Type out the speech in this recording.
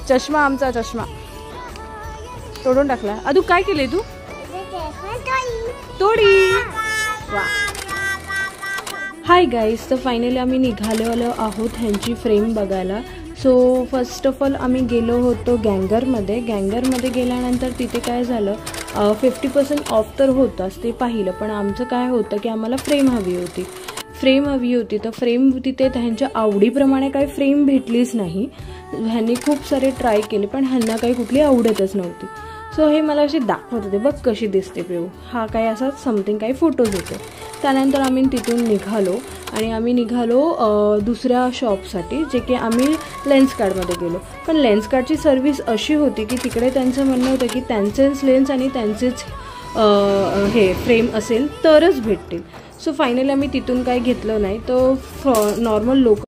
चष्मा, आमचा चष्मा तोडून टाकला. अदू काय केले तू? तोडी. वा. हाय गाईज, तर फायनली आम्ही निघालेलो आहोत ह्यांची फ्रेम बघायला. सो फर्स्ट ऑफ ऑल आम्ही गेलो होतो गँगरमध्ये. गँगरमध्ये गेल्यानंतर तिथे काय झालं, 50% ऑफ तर होताच ते पाहिलं, पण आमचं काय होतं की आम्हाला फ्रेम हवी होती. तर फ्रेम तिथे त्यांच्या आवडीप्रमाणे काही फ्रेम भेटलीच नाही. ह्यांनी खूप सारे ट्राय केले पण ह्यांना काही कुठली आवडतच नव्हती. सो हे मला असे दाखवत होते, बघ कशी दिसते पेऊ, हा काय असा समथिंग काही फोटोज होते. त्यानंतर आम्ही तिथून निघालो आणि आम्ही निघालो दुसऱ्या शॉपसाठी, जे की आम्ही लेन्सकार्टमध्ये गेलो. पण लेन्सकार्टची सर्व्हिस अशी होती की तिकडे त्यांचं म्हणणं होतं की त्यांचेच लेन्स आणि त्यांचेच हे फ्रेम असेल तरच भेटतील. सो फायनली आम्ही तिथून काही घेतलं नाही, तो नॉर्मल लोक